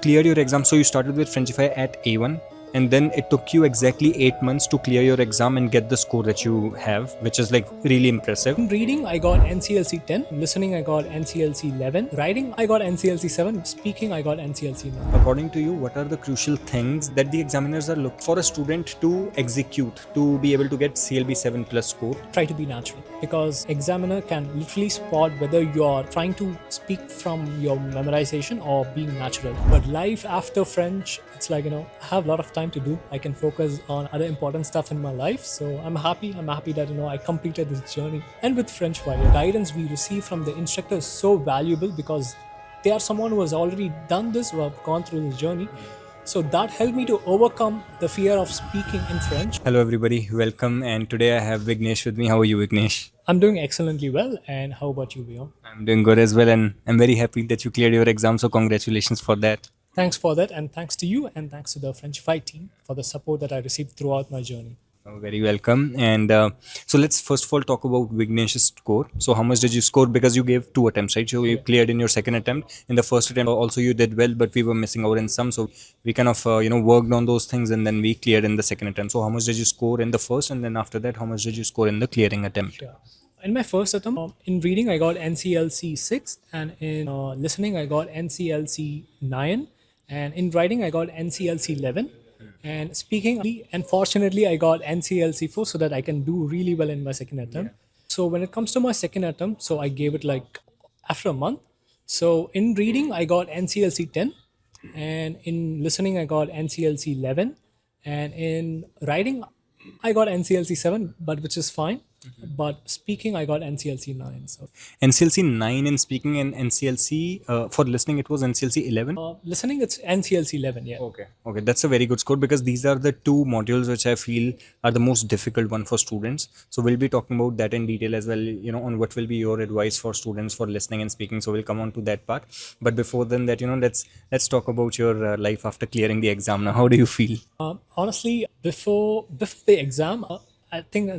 clear your exam. So you started with Frenchify at A1, and then it took you exactly 8 months to clear your exam and get the score that you have, which is like really impressive. In reading, I got NCLC 10. Listening, I got NCLC 11. Writing, I got NCLC 7. Speaking, I got NCLC 9. According to you, what are the crucial things that the examiners are looking for a student to execute to be able to get CLB 7 plus score? Try to be natural, because examiner can literally spot whether you're trying to speak from your memorization or being natural. But life after French, it's like, I have a lot of time to do. I can focus on other important stuff in my life. So I'm happy that, I completed this journey. And with Frenchify, the guidance we receive from the instructor is so valuable, because they are someone who has already done this, who have gone through this journey. So that helped me to overcome the fear of speaking in French. Hello everybody, welcome, and today I have Vignesh with me. How are you, Vignesh? I'm doing excellently well, and how about you, Vyom? I'm doing good as well, and I'm very happy that you cleared your exam, so congratulations for that. Thanks for that, and thanks to you, and thanks to the Frenchify team for the support that I received throughout my journey. Oh, very welcome. And so let's first of all talk about Vignesh's score. So how much did you score? Because you gave 2 attempts, right? So you cleared in your second attempt. In the first attempt also you did well, but we were missing out in some. So we kind of worked on those things, and then we cleared in the second attempt. So how much did you score in the first, and then after that how much did you score in the clearing attempt? Sure. In my first attempt, in reading I got NCLC 6, and in listening I got NCLC 9, and in writing I got NCLC 11. And speaking, unfortunately, I got NCLC 4 so that I can do really well in my second attempt. Yeah. So when it comes to my second attempt, so I gave it like after a month. So in reading, I got NCLC 10. And in listening, I got NCLC 11. And in writing, I got NCLC 7, but which is fine. But speaking, I got NCLC 9. So NCLC 9 in speaking, and NCLC for listening it was NCLC 11. Listening, it's NCLC 11. Yeah. Okay, that's a very good score, because these are the 2 modules which I feel are the most difficult one for students. So we'll be talking about that in detail as well, on what will be your advice for students for listening and speaking. So we'll come on to that part. But before then, that let's talk about your life after clearing the exam. Now, how do you feel? Honestly, before the exam, I think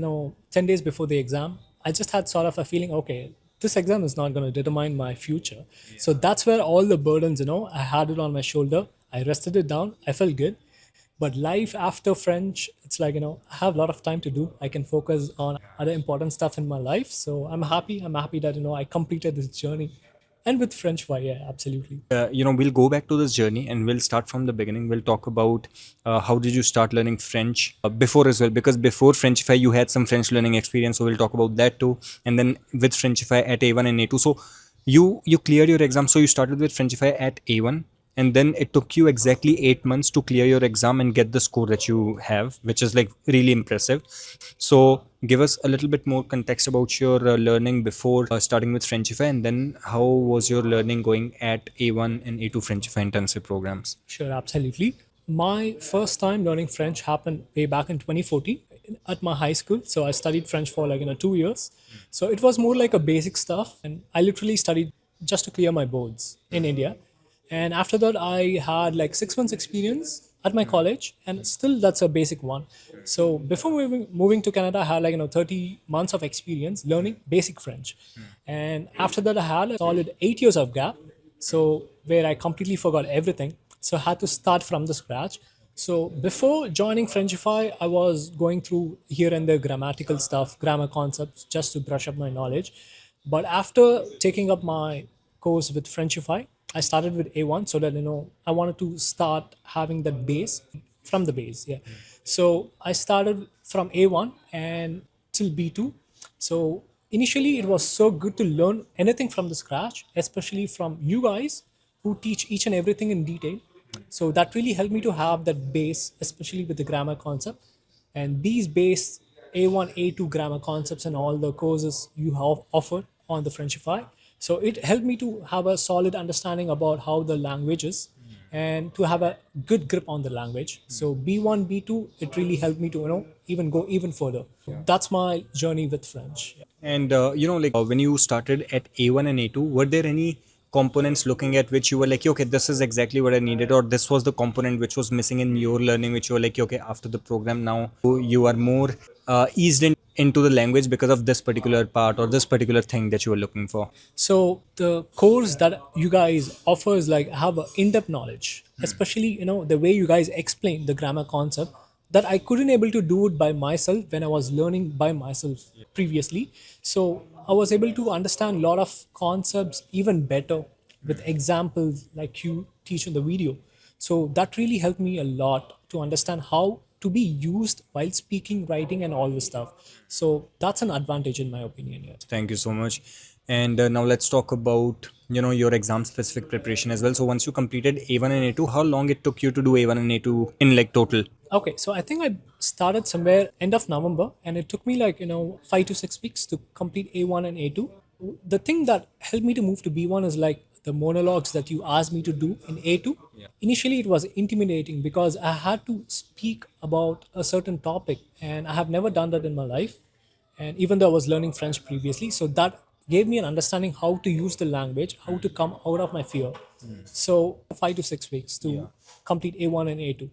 10 days before the exam, I just had sort of a feeling, okay, this exam is not going to determine my future. Yeah. So that's where all the burdens, I had it on my shoulder. I rested it down. I felt good. But life after French, it's like, I have a lot of time to do. I can focus on other important stuff in my life. So I'm happy that, I completed this journey. And with Frenchify, yeah, absolutely. We'll go back to this journey and we'll start from the beginning. We'll talk about how did you start learning French before as well, because before Frenchify you had some French learning experience. So we'll talk about that too. And then with Frenchify at A1 and A2. So you cleared your exam. So you started with Frenchify at A1. And then it took you exactly 8 months to clear your exam and get the score that you have, which is like really impressive. So give us a little bit more context about your learning before starting with Frenchify, and then how was your learning going at A1 and A2 Frenchify intensive programs? Sure, absolutely. My first time learning French happened way back in 2014 at my high school. So I studied French for 2 years. So it was more like a basic stuff, and I literally studied just to clear my boards in India. And after that, I had 6 months experience at my college, and still that's a basic one. So before moving to Canada, I had 30 months of experience learning basic French. And after that, I had a solid 8 years of gap, so where I completely forgot everything. So I had to start from the scratch. So before joining Frenchify, I was going through here and there grammatical stuff, grammar concepts, just to brush up my knowledge. But after taking up my course with Frenchify, I started with A1 so that, I wanted to start having that base from the base. Yeah. So I started from A1 and till B2. So initially it was so good to learn anything from the scratch, especially from you guys who teach each and everything in detail. So that really helped me to have that base, especially with the grammar concept. And these base A1, A2 grammar concepts and all the courses you have offered on the Frenchify. So it helped me to have a solid understanding about how the language is and to have a good grip on the language. So B1, B2, it really helped me to, even go even further. Yeah. That's my journey with French. Yeah. And, when you started at A1 and A2, were there any components looking at which you were like, okay, this is exactly what I needed, or this was the component which was missing in your learning, which you were like, okay, after the program now you are more eased in into the language because of this particular part or this particular thing that you were looking for? So the course that you guys offer is like have a in-depth knowledge, especially the way you guys explain the grammar concept that I couldn't able to do it by myself when I was learning by myself previously. So I was able to understand a lot of concepts even better with examples like you teach in the video. So that really helped me a lot to understand how to be used while speaking, writing, and all this stuff. So that's an advantage in my opinion. Yeah. Thank you so much. And now let's talk about your exam specific preparation as well. So once you completed A1 and A2, how long it took you to do A1 and A2 in like total? Okay, so I think I started somewhere end of November, and it took me like 5 to 6 weeks to complete A1 and A2. The thing that helped me to move to B1 is like the monologues that you asked me to do in A2. Initially, it was intimidating because I had to speak about a certain topic, and I have never done that in my life. And even though I was learning French previously, so that gave me an understanding how to use the language, how to come out of my fear. So 5 to 6 weeks to complete A1 and A2.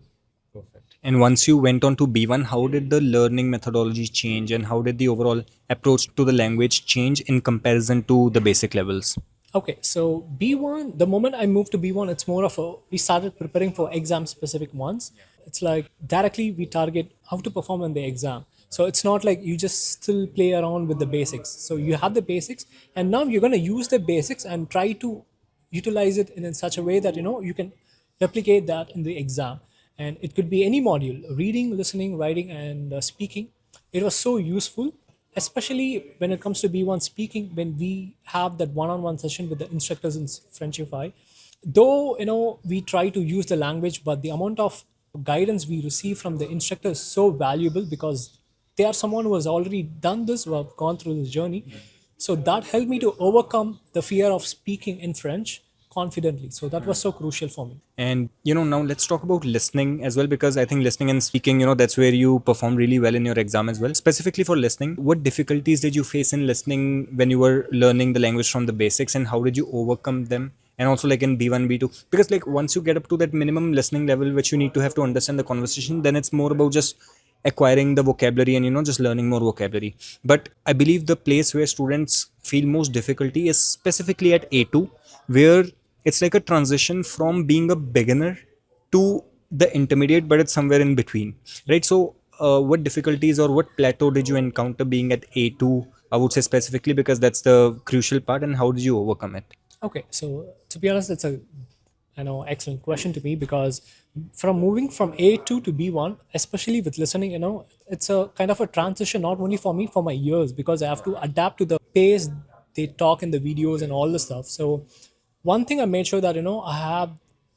Perfect. And once you went on to B1, how did the learning methodology change and how did the overall approach to the language change in comparison to the basic levels? Okay, so B1, the moment I moved to B1, it's more of we started preparing for exam specific ones. It's like directly we target how to perform in the exam. So it's not like you just still play around with the basics. So you have the basics, and now you're going to use the basics and try to utilize it in such a way that you can replicate that in the exam. And it could be any module: reading, listening, writing, and speaking. It was so useful, especially when it comes to B1 speaking, when we have that one-on-one session with the instructors in Frenchify. Though we try to use the language, but the amount of guidance we receive from the instructor is so valuable because they are someone who has already done this, who have gone through this journey. So that helped me to overcome the fear of speaking in French confidently. So that was so crucial for me. And now let's talk about listening as well, because I think listening and speaking, that's where you perform really well in your exam as well. Specifically for listening, what difficulties did you face in listening when you were learning the language from the basics, and how did you overcome them? And also like in B1, B2, because like once you get up to that minimum listening level, which you need to have to understand the conversation, then it's more about just acquiring the vocabulary and just learning more vocabulary. But I believe the place where students feel most difficulty is specifically at A2, where it's like a transition from being a beginner to the intermediate, but it's somewhere in between, right? So what difficulties or what plateau did you encounter being at A2, I would say specifically, because that's the crucial part, and how did you overcome it? Okay, so to be honest, it's a excellent question to me because from moving from A2 to B1, especially with listening, it's a kind of a transition not only for me, for my ears, because I have to adapt to the pace they talk in the videos and all the stuff. So one thing I made sure that I have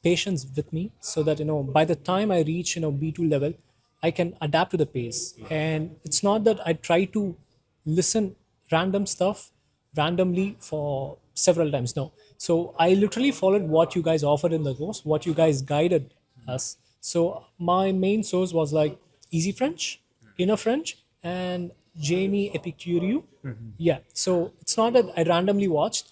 patience with me so that by the time I reach B2 level, I can adapt to the pace. And it's not that I try to listen random stuff randomly for several times. No. So I literally followed what you guys offered in the course, what you guys guided us. So my main source was like Easy French, Inner French, and Jamie Epicuriou. Yeah. So it's not that I randomly watched.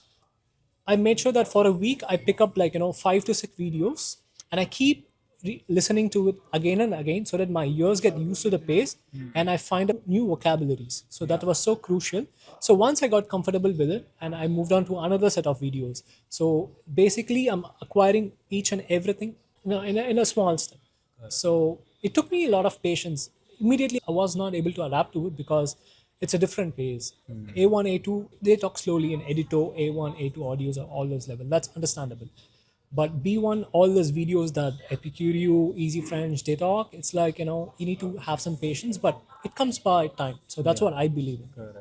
I made sure that for a week I pick up like 5 to 6 videos, and I keep listening to it again and again so that my ears get used to the pace and I find out new vocabularies. So that was so crucial. So once I got comfortable with it, and I moved on to another set of videos. So basically, I'm acquiring each and everything in a small step. So it took me a lot of patience. Immediately, I was not able to adapt to it because it's a different pace. A1, A2, they talk slowly in Edito, A1, A2 audios are all those level. That's understandable. But B1, all those videos that Epicuriou, Easy French, they talk, it's like, you need to have some patience, but it comes by time. So that's what I believe in.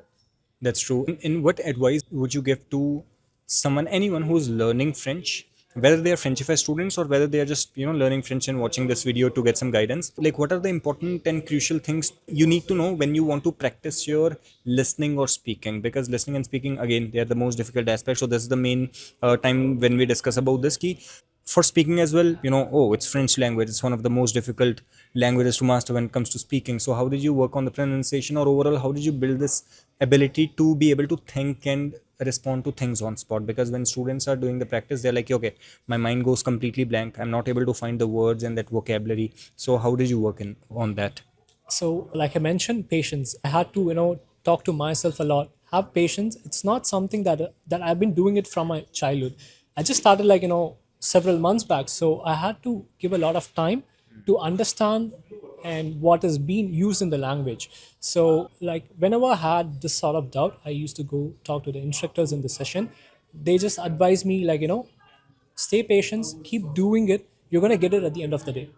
That's true. In what advice would you give to someone, anyone who's learning French, whether they are Frenchify students or whether they are just learning French and watching this video to get some guidance? Like, what are the important and crucial things you need to know when you want to practice your listening or speaking? Because listening and speaking, again, they are the most difficult aspects. So this is the main time when we discuss about this key. For speaking as well, it's French language, it's one of the most difficult languages to master when it comes to speaking. So how did you work on the pronunciation, or overall how did you build this ability to be able to think and respond to things on spot? Because when students are doing the practice, they're like, okay, my mind goes completely blank, I'm not able to find the words and that vocabulary. So how did you work on that? So, like I mentioned, patience. I had to, talk to myself a lot. Have patience. It's not something that I've been doing it from my childhood. I just started like several months back. So I had to give a lot of time to understand and what is being used in the language. So, like whenever I had this sort of doubt, I used to go talk to the instructors in the session. They just advise me like stay patient, keep doing it, you're going to get it at the end of the day.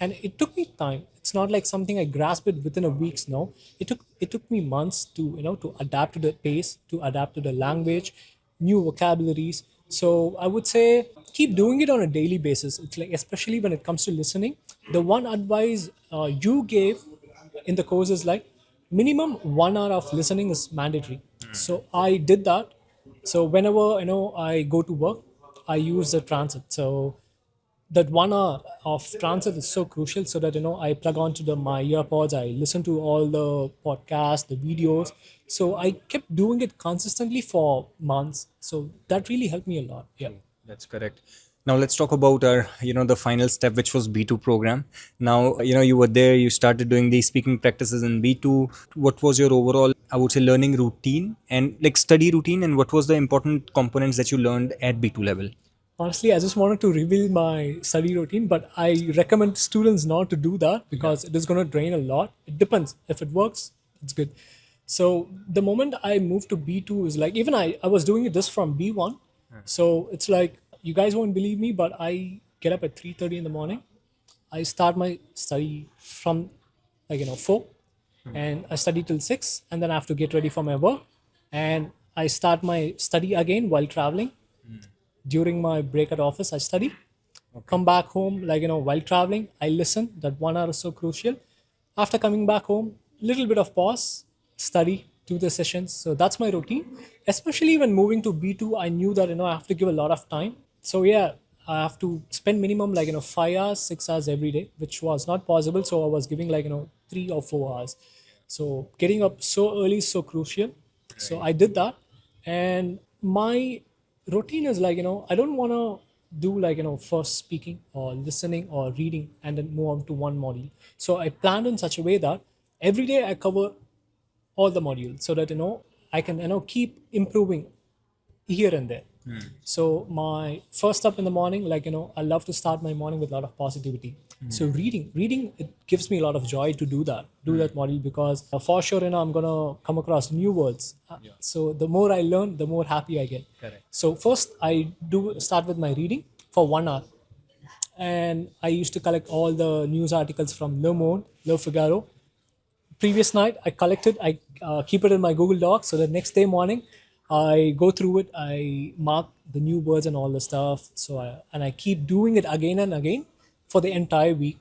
And it took me time. It's not like something I grasped it within a week's. No, it took me months to to adapt to the pace, to adapt to the language, new vocabularies. So I would say keep doing it on a daily basis. It's like, especially when it comes to listening, the one advice you gave in the course is like minimum 1 hour of listening is mandatory. So I did that. So whenever I go to work, I use the transit. So that 1 hour of transit is so crucial, so that I plug onto my earpods, I listen to all the podcasts, the videos. So I kept doing it consistently for months. So that really helped me a lot. Yeah. That's correct. Now let's talk about our, the final step, which was B2 program. Now, you were there, you started doing the speaking practices in B2. What was your overall, I would say, learning routine and like study routine, and what was the important components that you learned at B2 level? Honestly, I just wanted to reveal my study routine, but I recommend students not to do that because it is going to drain a lot. It depends. If it works, it's good. So the moment I moved to B2 is like, even I was doing this from B1. So it's like, you guys won't believe me, but I get up at 3:30 in the morning. I start my study from like 4, and I study till 6, and then I have to get ready for my work, and I start my study again while traveling. During my break at office, I study. Come back home, like while traveling, I listen. That 1 hour is so crucial. After coming back home, little bit of pause, study, do the sessions. So that's my routine. Especially when moving to B2, I knew that I have to give a lot of time. So yeah, I have to spend minimum like 5 hours, 6 hours every day, which was not possible. So I was giving like 3 or 4 hours. So getting up so early is so crucial. So I did that. And my routine is like I don't want to do like first speaking or listening or reading and then move on to one module. So I planned in such a way that every day I cover all the modules, so that I can keep improving here and there. So my first up in the morning, like I love to start my morning with a lot of positivity. So reading, it gives me a lot of joy to do that module, because for sure I'm gonna come across new words. So the more I learn, the more happy I get. Correct. So first I do start with my reading for 1 hour, and I used to collect all the news articles from Le Monde, Le Figaro. Previous night I collected, I keep it in my Google Docs, so the next day morning I go through it, I mark the new words and all the stuff. So I keep doing it again and again for the entire week.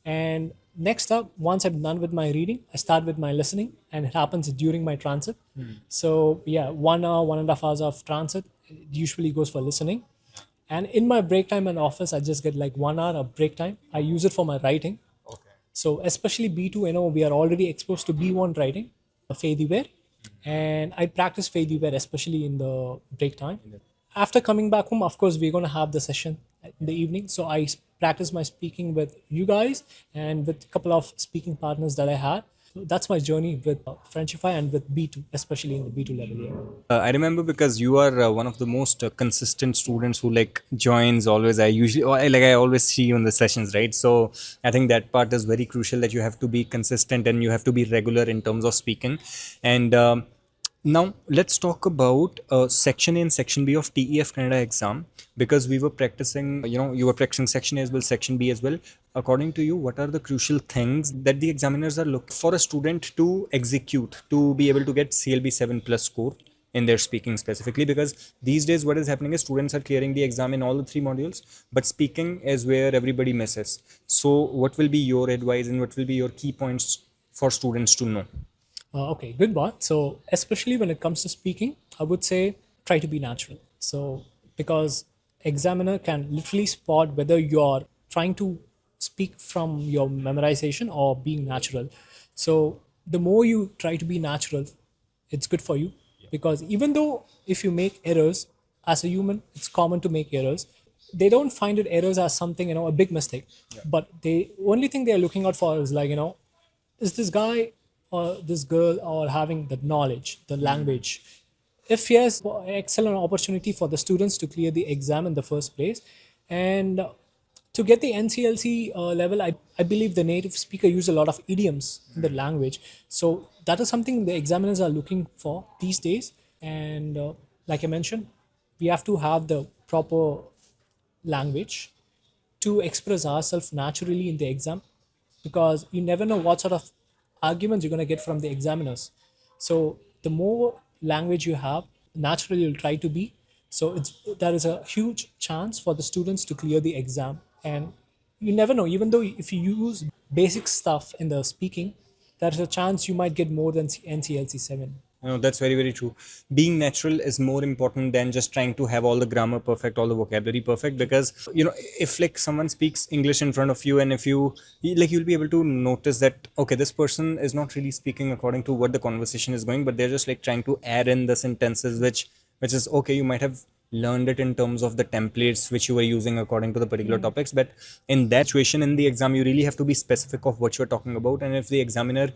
And next up, once I'm done with my reading, I start with my listening, and it happens during my transit. So yeah, 1 hour, 1.5 hours of transit, it usually goes for listening. And in my break time in office, I just get like 1 hour of break time. I use it for my writing. So especially B2, we are already exposed to B1 writing, Faithiware, and I practice Faithiware especially in the break time. After coming back home, of course, we're going to have the session in the evening. So I practice my speaking with you guys and with a couple of speaking partners that I had. So that's my journey with Frenchify and with B2, especially in the B2 level here. I remember because you are one of the most consistent students who like joins always. I usually I always see you in the sessions, right? So I think that part is very crucial, that you have to be consistent and you have to be regular in terms of speaking. And now let's talk about section A and section B of TEF Canada exam, because we were practicing, you were practicing section A as well, section B as well. According to you, what are the crucial things that the examiners are looking for a student to execute to be able to get CLB 7 plus score in their speaking specifically? Because these days what is happening is students are clearing the exam in all the three modules, but speaking is where everybody misses. So what will be your advice and what will be your key points for students to know? Okay, good one. So, especially when it comes to speaking, I would say try to be natural. So, because examiner can literally spot whether you're trying to speak from your memorization or being natural. So, the more you try to be natural, it's good for you, because even though if you make errors as a human, it's common to make errors. They don't find it errors as something a big mistake, but the only thing they are looking out for is like is this guy or this girl or having the knowledge, the language? If yes, excellent opportunity for the students to clear the exam in the first place. And to get the NCLC level, I believe the native speaker use a lot of idioms in the language. So that is something the examiners are looking for these days. And like I mentioned, we have to have the proper language to express ourselves naturally in the exam, because you never know what sort of arguments you're going to get from the examiners. So the more language you have, naturally you'll try to be. So there is a huge chance for the students to clear the exam. And you never know, even though if you use basic stuff in the speaking, there's a chance you might get more than NCLC 7. No, that's very, very true. Being natural is more important than just trying to have all the grammar perfect, all the vocabulary perfect. Because, if like someone speaks English in front of you, and if you like, you'll be able to notice that, okay, this person is not really speaking according to what the conversation is going, but they're just like trying to add in the sentences, which is okay. You might have learned it in terms of the templates which you were using according to the particular topics, but in that situation in the exam you really have to be specific of what you're talking about. And if the examiner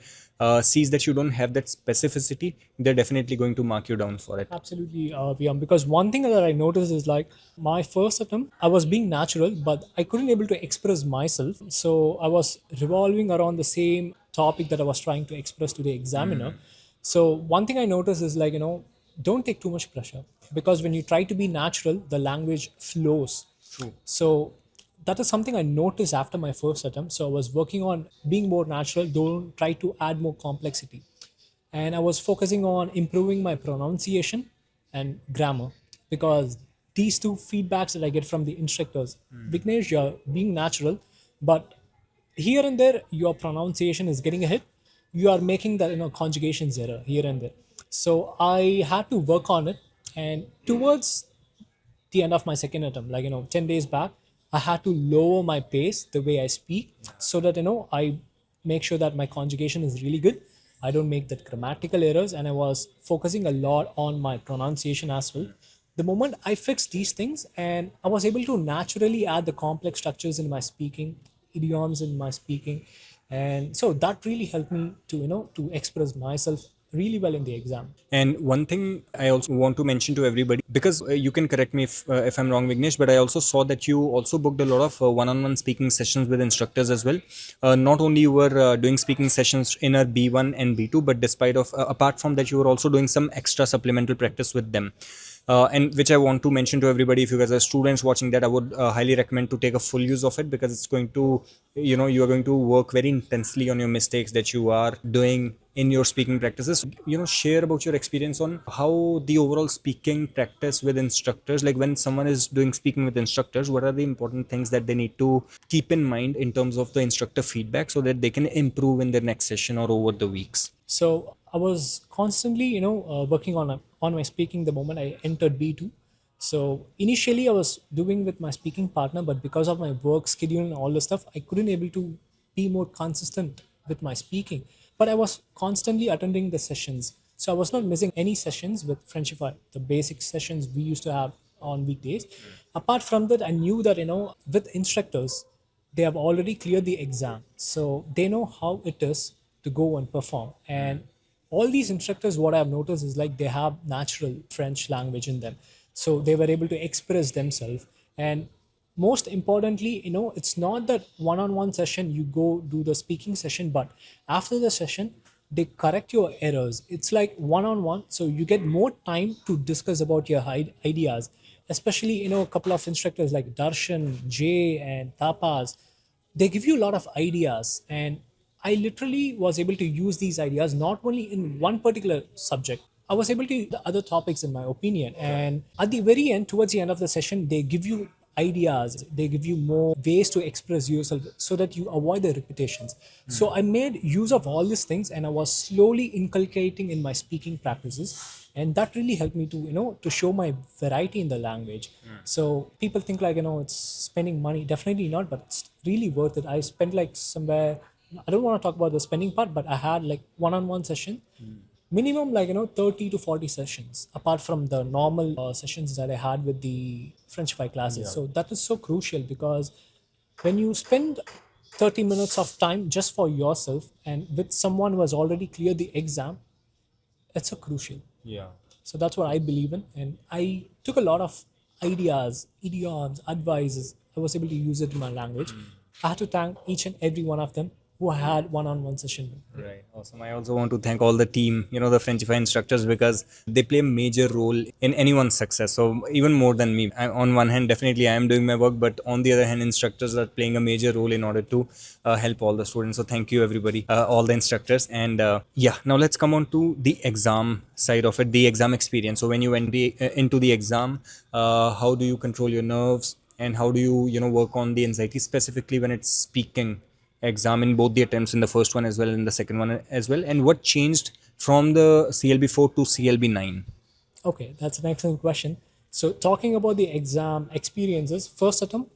sees that you don't have that specificity, they're definitely going to mark you down for it. Absolutely, Vyom. Because one thing that I noticed is like my first attempt, I was being natural, but I couldn't able to express myself. So I was revolving around the same topic that I was trying to express to the examiner. So one thing I noticed is like, don't take too much pressure, because when you try to be natural, the language flows. True. So that is something I noticed after my first attempt. So I was working on being more natural, don't try to add more complexity. And I was focusing on improving my pronunciation and grammar, because these two feedbacks that I get from the instructors, Vignesh, you're being natural, but here and there your pronunciation is getting a hit. You are making the conjugations error here and there. So I had to work on it, and towards the end of my second attempt, like 10 days back, I had to lower my pace, the way I speak, so that I make sure that my conjugation is really good. I don't make that grammatical errors, and I was focusing a lot on my pronunciation as well. The moment I fixed these things, and I was able to naturally add the complex structures in my speaking, idioms in my speaking, and so that really helped me to to express myself really well in the exam. And one thing I also want to mention to everybody, because you can correct me if I'm wrong, Vignesh, but I also saw that you also booked a lot of one-on-one speaking sessions with instructors as well. Not only you were doing speaking sessions in our B1 and B2, but despite of apart from that, you were also doing some extra supplemental practice with them. And which I want to mention to everybody, if you guys are students watching that, I would highly recommend to take a full use of it, because it's going to, you are going to work very intensely on your mistakes that you are doing in your speaking practices. Share about your experience on how the overall speaking practice with instructors, like when someone is doing speaking with instructors, what are the important things that they need to keep in mind in terms of the instructor feedback, so that they can improve in their next session or over the weeks. So I was constantly, working on my speaking the moment I entered B2. So initially I was doing with my speaking partner, but because of my work schedule and all the stuff, I couldn't able to be more consistent with my speaking. But I was constantly attending the sessions. So I was not missing any sessions with Frenchify, the basic sessions we used to have on weekdays. Apart from that, I knew that, with instructors, they have already cleared the exam, so they know how it is to go and perform. And all these instructors, what I've noticed is like they have natural French language in them, so they were able to express themselves. And most importantly, it's not that one-on-one session you go do the speaking session, but after the session they correct your errors. It's like one-on-one, so you get more time to discuss about your ideas. Especially a couple of instructors like Darshan, Jay, and Tapas, they give you a lot of ideas. And I literally was able to use these ideas not only in one particular subject, I was able to use the other topics in my opinion. And at the very end, towards the end of the session, they give you ideas, they give you more ways to express yourself so that you avoid the repetitions. So I made use of all these things, and I was slowly inculcating in my speaking practices, and that really helped me to to show my variety in the language. So people think like it's spending money. Definitely not, but it's really worth it. I spent like somewhere, I don't want to talk about the spending part, but I had like one-on-one session, minimum like 30 to 40 sessions, apart from the normal sessions that I had with the Frenchify classes. So that is so crucial, because when you spend 30 minutes of time just for yourself and with someone who has already cleared the exam, it's a crucial. Yeah. So that's what I believe in. And I took a lot of ideas, idioms, advices. I was able to use it in my language. I had to thank each and every one of them who I had one-on-one session with. Right. Awesome. I also want to thank all the team, the Frenchify instructors, because they play a major role in anyone's success. So even more than me. On one hand, definitely I am doing my work, but on the other hand, instructors are playing a major role in order to help all the students. So thank you, everybody, all the instructors. And yeah, now let's come on to the exam side of it, the exam experience. So when you went into the exam, how do you control your nerves, and how do you work on the anxiety, specifically when it's speaking exam, in both the attempts, in the first one as well, in the second one as well, and what changed from the CLB4 to CLB9? Okay, that's an excellent question. So, talking about the exam experiences, first attempt,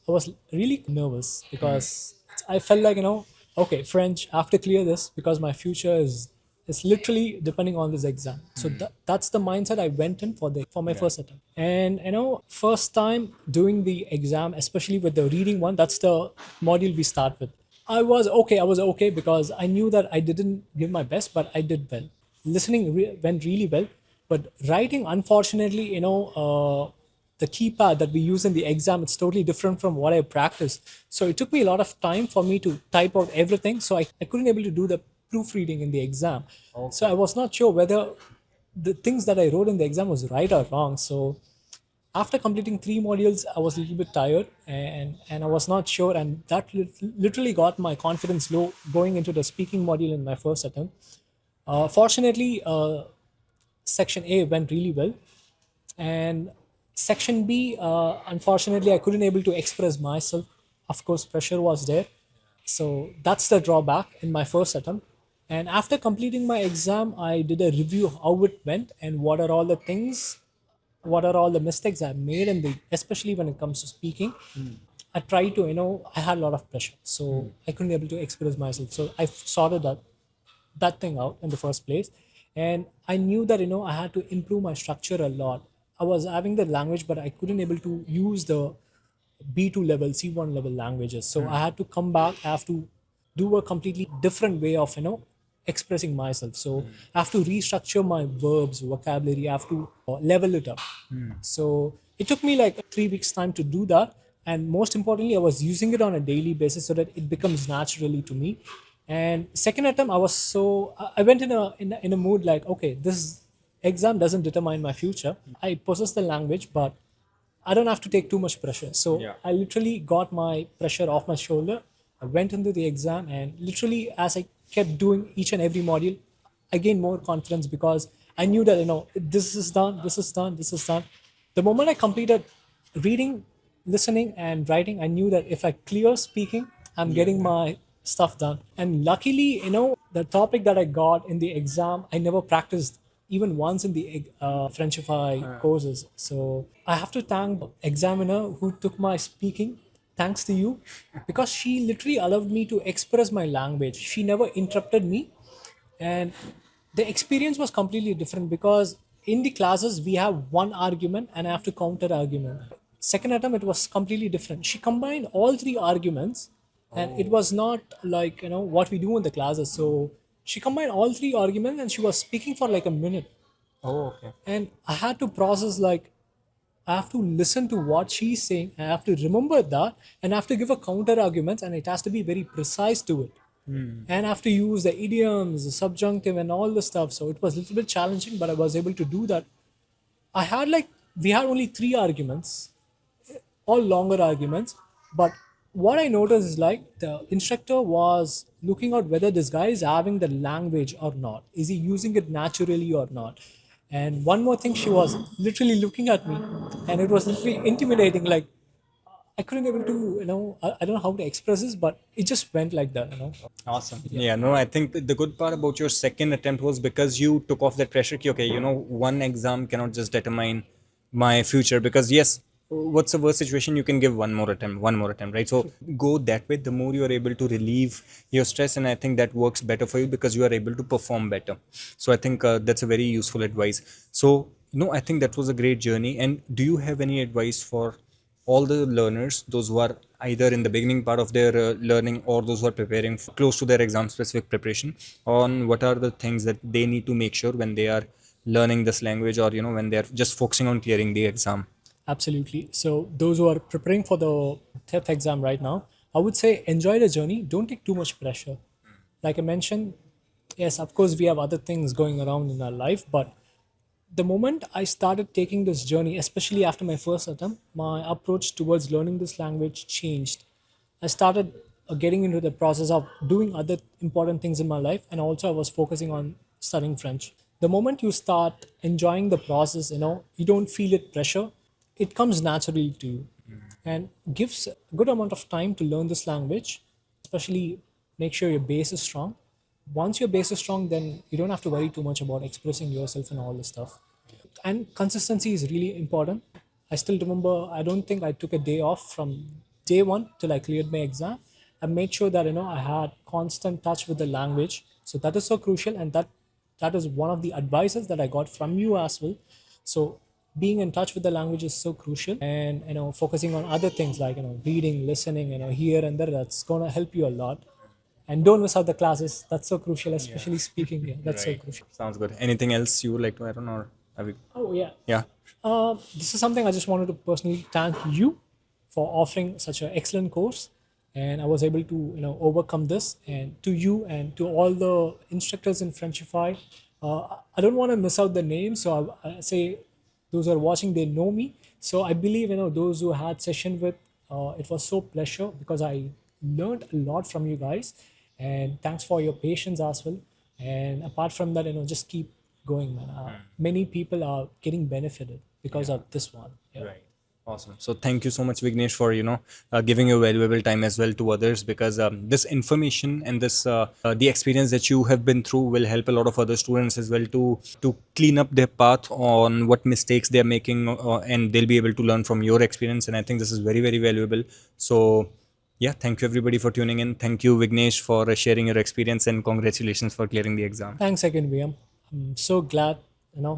I was really nervous because I felt like, okay, French, I have to clear this because my future is literally depending on this exam. So that's the mindset I went in for my first attempt. And first time doing the exam, especially with the reading one, that's the module we start with. I was okay because I knew that I didn't give my best, but I did well. Listening went really well, but writing, unfortunately, the keypad that we use in the exam, it's totally different from what I practiced. So it took me a lot of time for me to type out everything. So I couldn't able to do the proofreading in the exam. Okay. So I was not sure whether the things that I wrote in the exam was right or wrong. So after completing 3 modules, I was a little bit tired and I was not sure. And that literally got my confidence low going into the speaking module in my first attempt. Fortunately, section A went really well. And section B, unfortunately, I couldn't able to express myself. Of course, pressure was there. So that's the drawback in my first attempt. And after completing my exam, I did a review of how it went and what are all the mistakes I made in especially when it comes to speaking. I tried to, I had a lot of pressure. So I couldn't able to express myself. So I sorted that thing out in the first place. And I knew that I had to improve my structure a lot. I was having the language, but I couldn't able to use the B2 level, C1 level languages. So I had to come back. I have to do a completely different way of expressing myself. So I have to restructure my verbs, vocabulary. I have to level it up. So it took me like 3 weeks time to do that. And most importantly, I was using it on a daily basis so that it becomes naturally to me. And second attempt, I went in a mood like, okay, this exam doesn't determine my future. I possess the language, but I don't have to take too much pressure. So Yeah. I literally got my pressure off my shoulder. I went into the exam, and literally as I kept doing each and every module, I gained more confidence because I knew that this is done, this is done, this is done. The moment I completed reading, listening, and writing, I knew that if I clear speaking, I'm getting my stuff done. And luckily, the topic that I got in the exam, I never practiced even once in the Frenchify courses. So I have to thank the examiner who took my speaking. Thanks to you, because she literally allowed me to express my language. She never interrupted me, and the experience was completely different because in the classes we have one argument and I have to counter argument. Second attempt, it was completely different. She combined all 3 arguments, and it was not like what we do in the classes. So she combined all 3 arguments and she was speaking for like a minute, Oh, okay. and I had to process, like, I have to listen to what she's saying. I have to remember that, and I have to give a counter arguments, and it has to be very precise to it. And I have to use the idioms, the subjunctive, and all the stuff. So it was a little bit challenging, but I was able to do that. We had only 3 arguments, all longer arguments. But what I noticed is like the instructor was looking at whether this guy is having the language or not. Is he using it naturally or not? And one more thing, she was literally looking at me, and it was literally intimidating. Like, I couldn't able to, I don't know how to express this, but it just went like that. Awesome. Yeah, no, I think the good part about your second attempt was because you took off that pressure. Okay, one exam cannot just determine my future, because yes, what's the worst situation? You can give one more attempt, right? So go that way. The more you are able to relieve your stress, and I think that works better for you because you are able to perform better. So I think that's a very useful advice. So I think that was a great journey. And do you have any advice for all the learners, those who are either in the beginning part of their learning or those who are preparing close to their exam specific preparation, on what are the things that they need to make sure when they are learning this language, or when they're just focusing on clearing the exam. Absolutely. So those who are preparing for the TEF exam right now, I would say enjoy the journey. Don't take too much pressure. Like I mentioned, yes, of course we have other things going around in our life, but the moment I started taking this journey, especially after my first attempt, my approach towards learning this language changed. I started getting into the process of doing other important things in my life, and also I was focusing on studying French. The moment you start enjoying the process, you don't feel it pressure. It comes naturally to you, and gives a good amount of time to learn this language. Especially, make sure your base is strong. Once your base is strong, then you don't have to worry too much about expressing yourself and all this stuff. And consistency is really important. I still remember, I don't think I took a day off from day one till I cleared my exam. I made sure that I had constant touch with the language. So that is so crucial, and that is one of the advices that I got from you as well. So being in touch with the language is so crucial, and focusing on other things like reading, listening, here and there, that's going to help you a lot. And don't miss out the classes. That's so crucial, especially speaking. Yeah, that's so Right. crucial. Sounds good. Anything else you would like to add on, or have we? Oh yeah. Yeah. This is something I just wanted to personally thank you for offering such an excellent course, and I was able to overcome this. And to you and to all the instructors in Frenchify, I don't want to miss out the name, so I say those who are watching, they know me. So I believe those who had session with, it was so pleasure because I learned a lot from you guys, and thanks for your patience as well. And apart from that, just keep going, man. Many people are getting benefited because of this one. Yeah. Right. Awesome. So thank you so much, Vignesh, for giving your valuable time as well to others, because this information and this the experience that you have been through will help a lot of other students as well to clean up their path on what mistakes they are making, and they'll be able to learn from your experience. And I think this is very, very valuable. So yeah, thank you everybody for tuning in. Thank you, Vignesh, for sharing your experience, and congratulations for clearing the exam. Thanks again, Vyom. I'm so glad,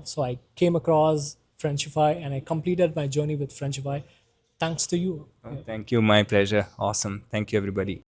so I came across Frenchify and I completed my journey with Frenchify. Thanks to you. Thank you. My pleasure. Awesome. Thank you, everybody.